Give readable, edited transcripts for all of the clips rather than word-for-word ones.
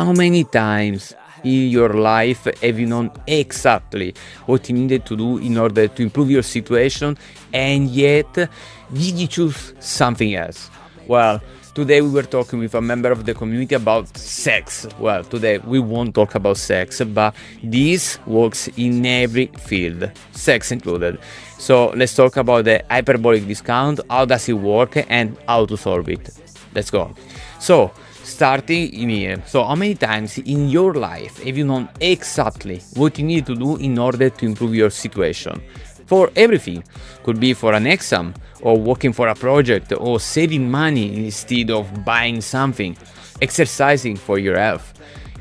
How many times in your life have you known exactly what you needed to do in order to improve your situation, and yet did you choose something else? Well, today we were talking with a member of the community about sex. Well, today we won't talk about sex, but this works in every field, sex included. So let's talk about the hyperbolic discount, how does it work, and how to solve it. Let's go. So, starting in here. So how many times in your life have you known exactly what you need to do in order to improve your situation? For everything. Could be for an exam, or working for a project, or saving money instead of buying something, exercising for your health,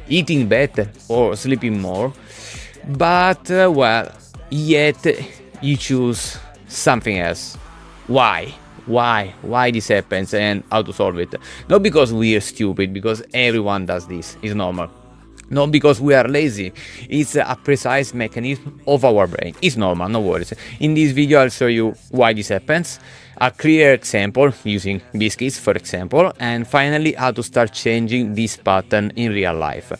eating better, or sleeping more. But, yet you choose something else. Why? Why this happens and how to solve it? Not because we are stupid, because everyone does this, it's normal. Not because we are lazy, it's a precise mechanism of our brain. It's normal, no worries. In this video I'll show you why this happens, a clear example using biscuits for example, and finally how to start changing this pattern in real life.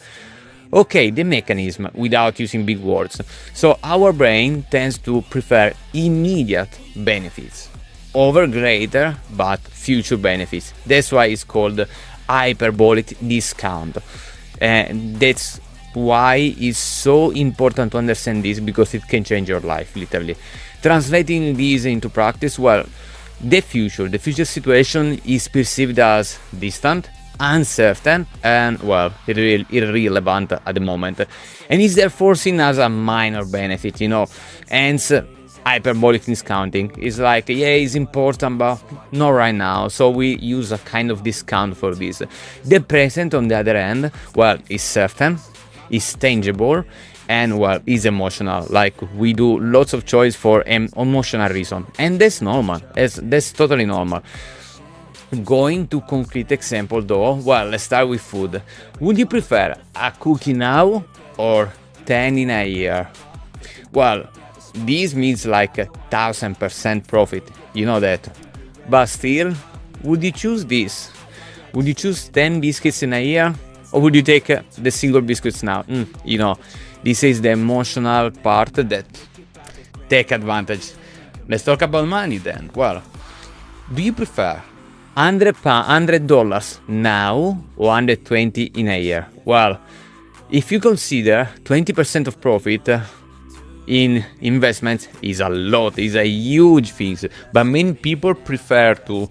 Okay, the mechanism without using big words. So our brain tends to prefer immediate benefits over greater but future benefits. That's why it's called hyperbolic discount. And that's why it's so important to understand this, because it can change your life, literally. Translating this into practice, well, the future situation is perceived as distant, uncertain, and, well, irrelevant at the moment. And is therefore seen as a minor benefit, Hence, hyperbolic discounting is like, yeah, it's important, but not right now, so we use a kind of discount for this. The present, on the other hand, well, is certain, is tangible, and, well, is emotional. Like, we do lots of choice for an emotional reason, and that's normal. That's totally normal. Going to concrete example though, well, let's start with food. Would you prefer a cookie now or 10 in a year? Well, this means like 1,000% profit, you know that. But still, would you choose this? Would you choose 10 biscuits in a year? Or would you take the single biscuits now? This is the emotional part that take advantage. Let's talk about money then. Well, do you prefer $100 now or 120 in a year? Well, if you consider 20% of profit in investments is a lot, is a huge thing, but many people prefer to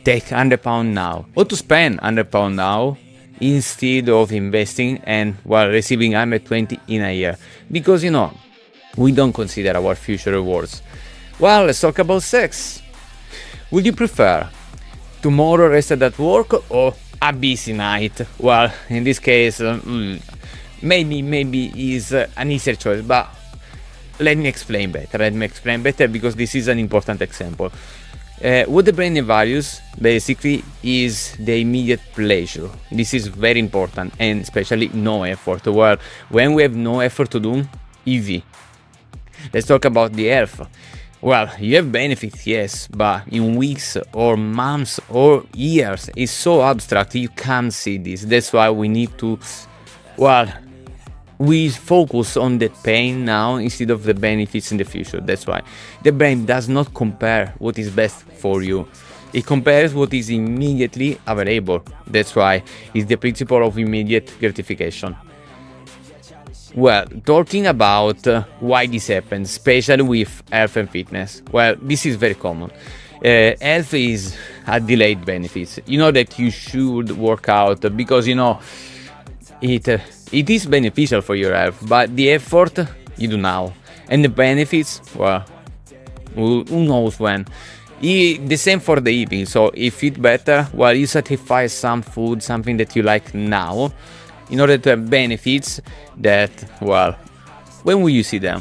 take £100 now or to spend £100 now instead of investing and receiving 120 in a year, because we don't consider our future rewards. Well, let's talk about sex. Would you prefer tomorrow rested at work or a busy night? Well, in this case, maybe is an easier choice, but let me explain better because this is an important example. What the brain values basically is the immediate pleasure. This is very important, and especially no effort. Well, when we have no effort to do, easy. Let's talk about the health. Well, you have benefits, yes, but in weeks or months or years, it's so abstract, you can't see this. That's why we need to, we focus on the pain now instead of the benefits in the future. That's why the brain does not compare what is best for you. It compares what is immediately available. That's why it's the principle of immediate gratification. Well, talking about why this happens, especially with health and fitness. Well, this is very common. Health is a delayed benefits. You know that you should work out because it is beneficial for your health, but the effort you do now, and the benefits, well, who knows when. The same for the eating. So if you eat better, well, you sacrifice some food, something that you like now, in order to have benefits that, well, when will you see them?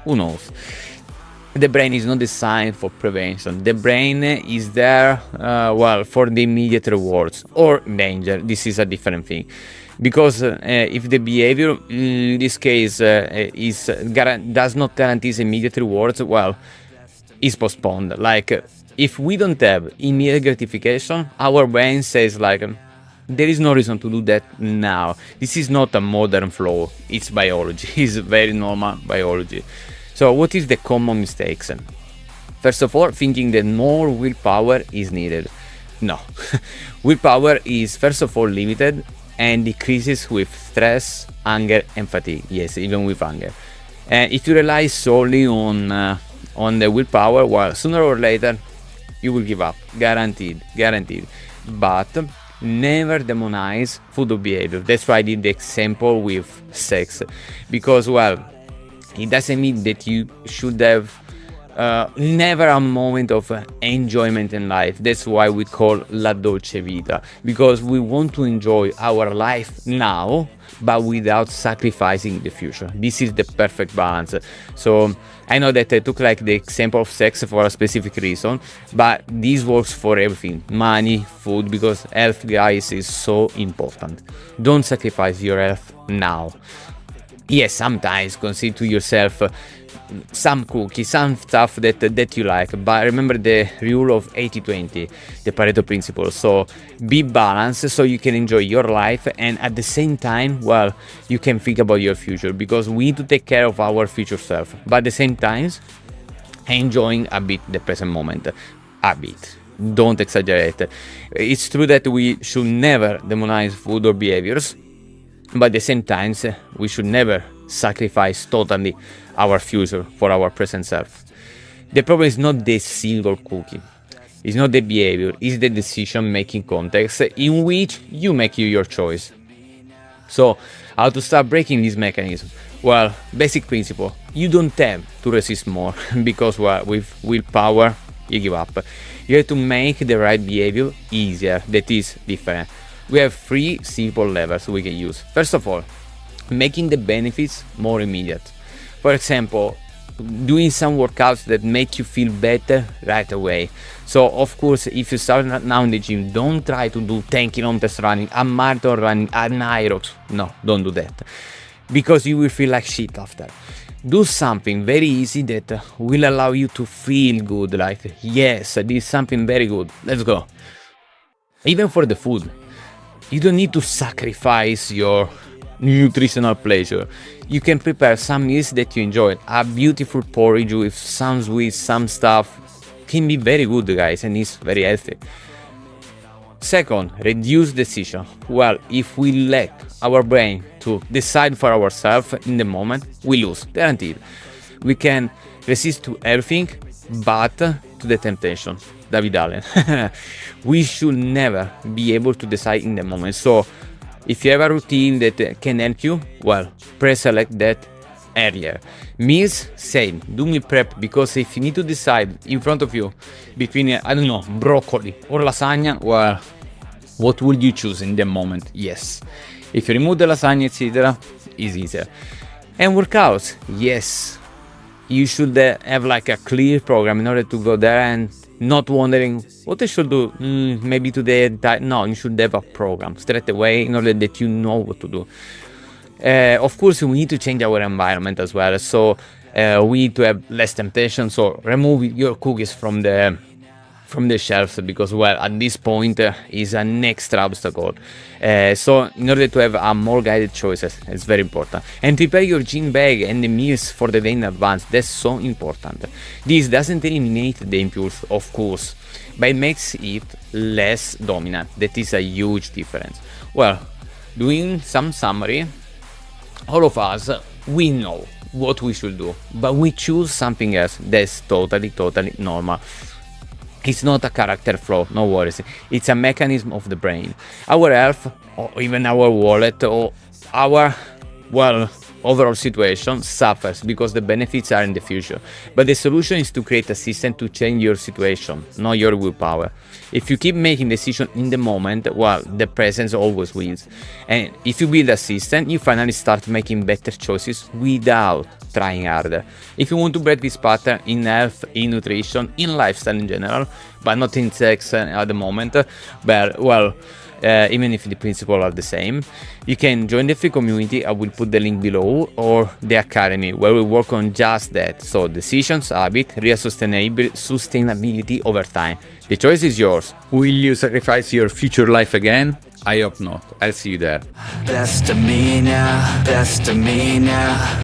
Who knows? The brain is not designed for prevention. The brain is there, for the immediate rewards or danger. This is a different thing. Because if the behavior in this case does not guarantee immediate rewards, well, is postponed. Like if we don't have immediate gratification, our brain says like, there is no reason to do that now. This is not a modern flow, it's biology. It's very normal biology. So what is the common mistakes? First of all, thinking that more willpower is needed. No. Willpower is first of all limited and decreases with stress, anger and fatigue. Yes, even with anger. And if you rely solely on the willpower, well, sooner or later you will give up. Guaranteed. But never demonize food or behavior. That's why I did the example with sex. Because, well, it doesn't mean that you should have never a moment of enjoyment in life. That's why we call La Dolce Vita, because we want to enjoy our life now, but without sacrificing the future. This is the perfect balance. So I know that I took like the example of sex for a specific reason, but this works for everything: money, food, because health, guys, is so important. Don't sacrifice your health now. Yes, sometimes consider to yourself some cookies, some stuff that you like, but remember the rule of 80-20, the Pareto principle. So be balanced so you can enjoy your life, and at the same time, well, you can think about your future, because we need to take care of our future self, but at the same time enjoying a bit the present moment. A bit, don't exaggerate. It's true that we should never demonize food or behaviors, but at the same time we should never sacrifice totally our future for our present self. The problem is not the single cookie, it's not the behavior, it's the decision making context in which you make your choice. So how to start breaking this mechanism? Well, basic principle: you don't have to resist more because, well, with willpower you give up. You have to make the right behavior easier. That is different. We have 3 simple levers we can use. First of all, making the benefits more immediate. For example, doing some workouts that make you feel better right away. So of course, if you start now in the gym, don't try to do 10 kilometers running, a marathon running, an Aerox. No, don't do that, because you will feel like shit after. Do something very easy that will allow you to feel good, like, yes, I did something very good, let's go. Even for the food, you don't need to sacrifice your nutritional pleasure. You can prepare some meals that you enjoy. A beautiful porridge with some sweets, some stuff can be very good, guys, and it's very healthy. Second, reduce decision. Well, if we let our brain to decide for ourselves in the moment, we lose, guaranteed. We can resist to everything but to the temptation. David Allen. We should never be able to decide in the moment. So if you have a routine that can help you, well, pre-select that earlier. Meals, same. Do meal prep, because if you need to decide in front of you between, I don't know, broccoli or lasagna, well, what would you choose in the moment? Yes. If you remove the lasagna, etc., it's easier. And workouts, yes. You should have like a clear program in order to go there and not wondering what I should do. Maybe today. No, you should have a program straight away in order that you know what to do. Of course, we need to change our environment as well. So we need to have less temptation. So remove your cookies from the shelves, because, well, at this point is an extra obstacle. So in order to have a more guided choices, it's very important. And prepare your gym bag and the meals for the day in advance. That's so important. This doesn't eliminate the impulse, of course, but it makes it less dominant. That is a huge difference. Well, doing some summary, all of us, we know what we should do, but we choose something else. That's totally normal. It's not a character flaw, no worries. It's a mechanism of the brain. Our health, or even our wallet, or our, well, overall situation suffers because the benefits are in the future. But the solution is to create a system to change your situation, not your willpower. If you keep making decisions in the moment, well, the presence always wins. And if you build a system, you finally start making better choices without trying harder. If you want to break this pattern in health, in nutrition, in lifestyle in general, but not in sex at the moment, but, well, even if the principles are the same, you can join the free community. I will put the link below, or the academy, where we work on just that. So decisions, habit, real sustainability over time. The choice is yours. Will you sacrifice your future life again? I hope not. I'll see you there. Best of me now, best of me now.